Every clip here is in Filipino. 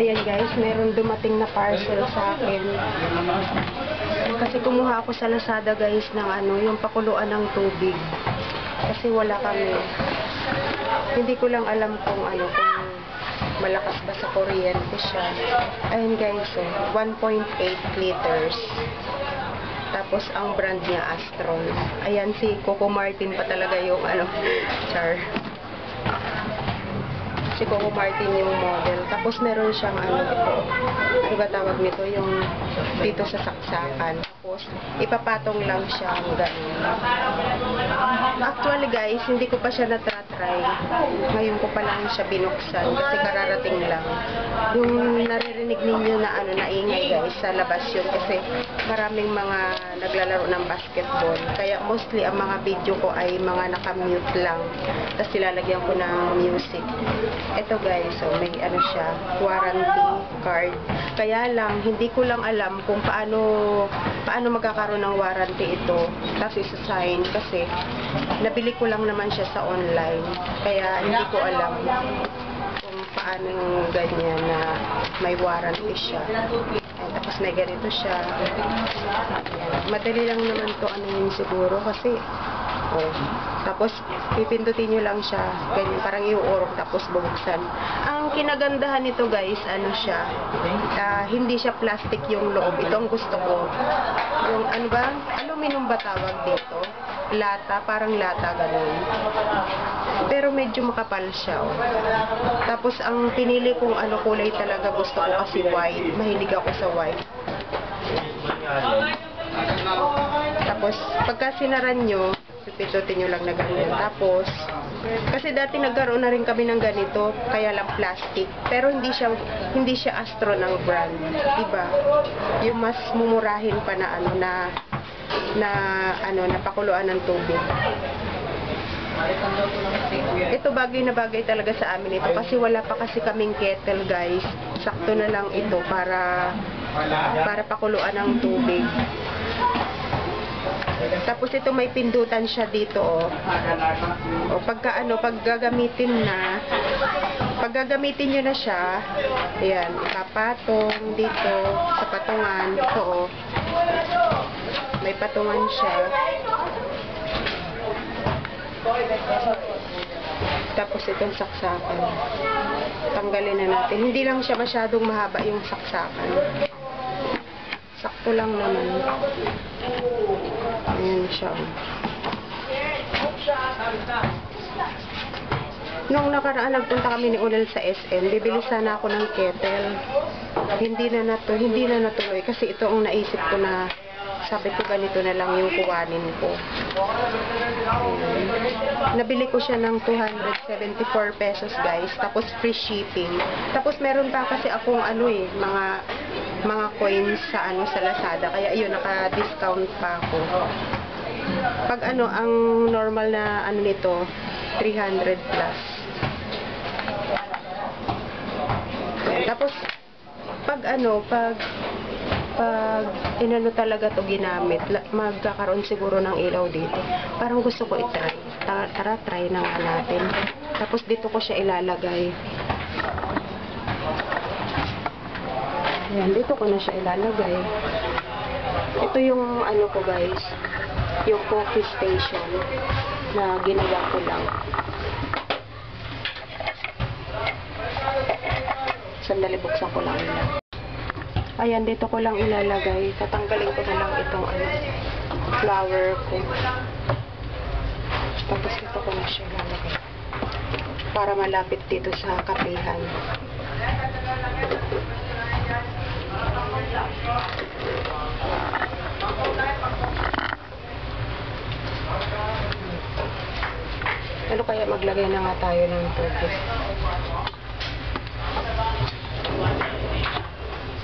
Ayan guys, meron dumating na parcel sa akin. Kasi kumuha ako sa Lazada guys ng yung pakuluan ng tubig. Kasi wala kami. Hindi ko lang alam kung kung malakas ba sa kuryente siya. Ayan guys, 1.8 liters. Tapos ang brand niya Astron. Ayan, si Coco Martin pa talaga yung char. Si Coco Martin yung model. Tapos meron siyang ito. Ano ba tawag nito? Yung dito sa saksakan. Tapos ipapatong lang siya ganun. Actually guys, hindi ko pa siya natry. Ngayon ko pa lang siya binuksan kasi kararating lang. Yung naririnig ninyo na na ingay guys sa labas yun kasi maraming mga naglalaro ng basketball. Kaya mostly ang mga video ko ay mga naka-mute lang. Tapos ilalagyan ko ng music. Ito guys, so may siya, warranty card. Kaya lang, hindi ko lang alam kung paano magkakaroon ng warranty ito. Tapos isa-sign kasi nabili ko lang naman siya sa online. Kaya hindi ko alam kung paano ganyan na may warranty siya. Tapos may ganito siya. Madali lang naman to siguro kasi tapos pipindutin nyo lang siya ganyan, parang iuurong tapos bubuksan. Ang kinagandahan nito guys, siya hindi siya plastic yung loob. Ito ang gusto ko, yung aluminum ba tawag dito, lata, parang lata ganun, pero medyo makapal siya Tapos ang pinili kong kulay talaga gusto ko kasi white, mahilig ako sa white. Tapos pagka sinaran nyo, pipindutin nyo lang na ganyan. Tapos kasi dati nagkaroon na rin kami ng ganito, kaya lang plastic, pero hindi siya Astro ng brand, diba? Yung mas mumurahin pa na na pakuluan ng tubig. Ito bagay na bagay talaga sa amin ito kasi wala pa kasi kaming kettle guys. Sakto na lang ito para pakuluan ng tubig. Tapos ito may pindutan siya dito pag gagamitin nyo na siya, ayan, ipapatong dito sa patungan. Ito may patungan siya. Tapos itong saksakan, tanggalin na natin. Hindi lang siya masyadong mahaba yung saksakan. Sakto lang naman. Ayan siya. Nung nakaraan nagpunta kami ni Unel sa SM, bibili sana ako ng kettle. Hindi na natuloy kasi ito ang naisip ko na sabi ko ganito na lang yung kuwanin ko. Nabili ko siya ng 274 pesos guys, tapos free shipping. Tapos meron pa kasi akong mga coins sa sa Lazada, kaya ayun, naka-discount pa ako. Pag ang normal na nito 300 plus. Tapos pag talaga to ginamit, magkakaroon siguro ng ilaw dito. Parang gusto ko i-try. Tara, try na nga natin. Tapos dito ko siya ilalagay. Ayan, dito ko na siya ilalagay. Ito yung ko guys, yung coffee station na ginawa ko lang. Sandali, buksan ko lang yun. Ayan, dito ko lang ilalagay. Tatanggalin ko na lang itong flower ko. Tapos dito ko na siya ilalagay para malapit dito sa kapihan. Ano kaya maglagay na nga tayo ng tubig?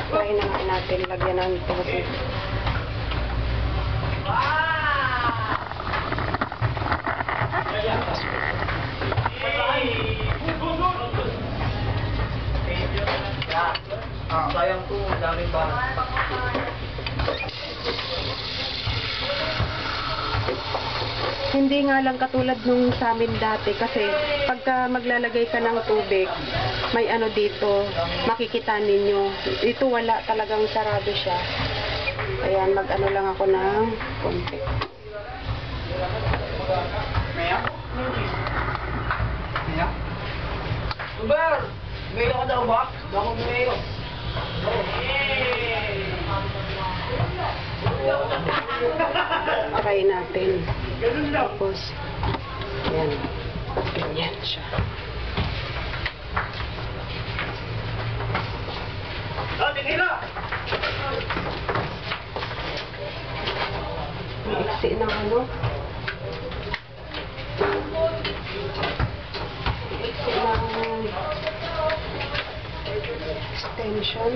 Try na nga natin lagyan ng tubig. Sayang po, dami ba? Hindi nga lang katulad nung sa amin dati kasi pagka maglalagay ka ng tubig, may ano dito, makikita ninyo. Dito wala, talagang sarado siya. Ayan, mag-ano lang ako ng konti. Uber! Mayo ka daw ba? Bako mayo. Try natin. Tapos, ayan. Ganyan siya. Maiksi ng ano. Maiksi ng extension.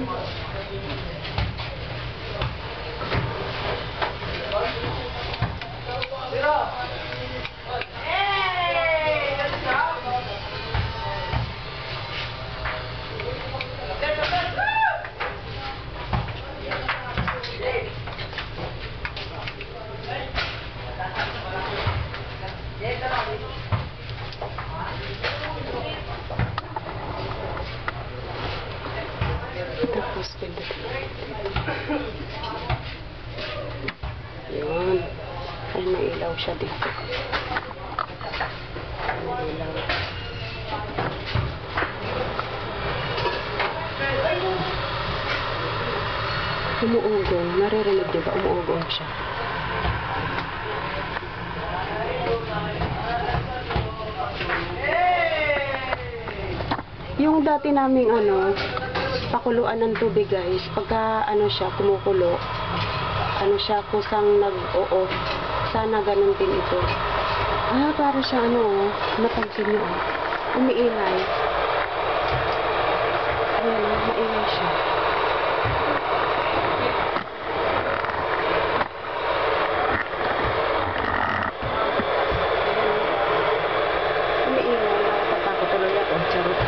Tapos, yun. Ay, may ilaw siya dito. May ilaw. Umuugong. Naririnig niyo ba? Umuugong siya. Yung dati naming ano, pakuluan ng tubig guys, pagka ano siya, kumukulo, ano siya, kusang nag-o-off. Sana ganun din ito. Ah, para siya ano, napansin niyo, umiingay. Ayan, maingay siya. Umiingay, nakakatakot tuloy ako. Charot.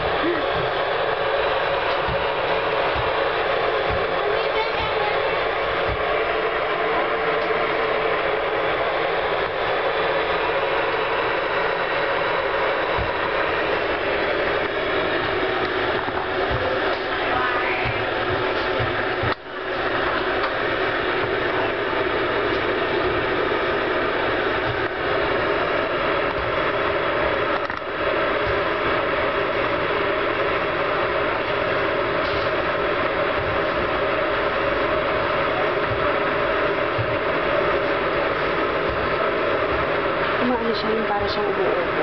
Umaano siya yung para siyang umuupo.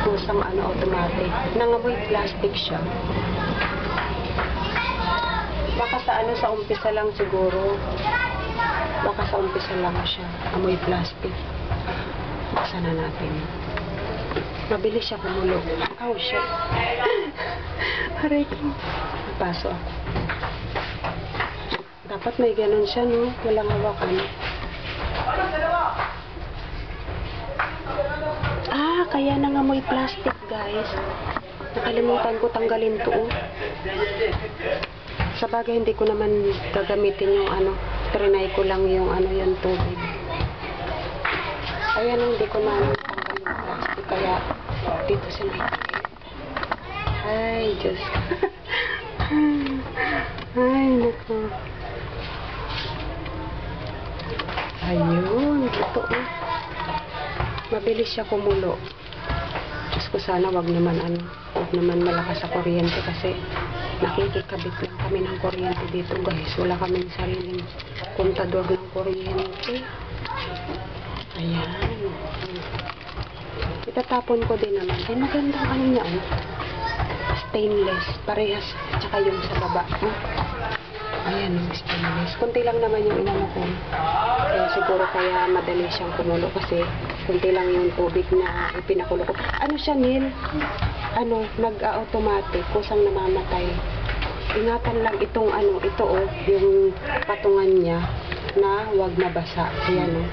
Kusang ano, automatic. Nangamoy plastic siya. Baka sa ano, sa umpisa lang siguro. Baka sa umpisa lang siya. Amoy plastic. Buksan na natin. Mabilis siya kumulo. Oh, shit. Aray ko. Paso ako. Dapat may ganun siya, no? Walang hawakan. Ah, kaya nangamoy plastic, guys. Nakalimutan ko tanggalin to. Oh. Sa bagay, hindi ko naman gagamitin yung ano. Trinay ko lang yung ano, yung tubig. Ayan, hindi ko na tanggal yung plastic. Kaya, dito sila. Ay, Diyos. Ay, naku. Ayun, ito oh. Mabilis siya kumulo. Diyos ko, sana wag naman malakas sa kuryente kasi nakikikabit lang kami ng kuryente dito guys. Wala kaming sariling kontador ng kuryente. Ayan. Itatapon ko din naman. Ay, magandang ano niya oh. stainless. Parehas. Tsaka yung sa baba. Ayan, yung stainless. Kunti lang naman yung inano ko. Kaya siguro kaya madali siyang kumulo kasi kunti lang yung tubig na ipinakulo ko. Ano siya, Neil? Ano, nag-automatic. Kusang namamatay. Ingatan lang itong ano, ito oh, yung patungan niya na wag mabasa. Ayan oh.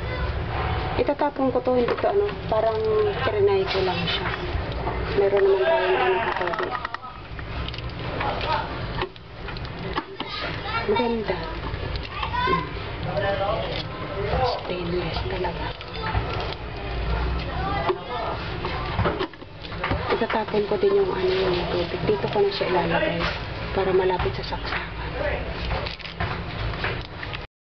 Itatapon ko to, hindi to ano, parang trinay ko lang siya. Meron naman tayong ano katobi. Maganda. Stainless talaga. Itatapon ko din yung ano yung tubig. Dito ko na siya ilalagay para malapit sa saksa.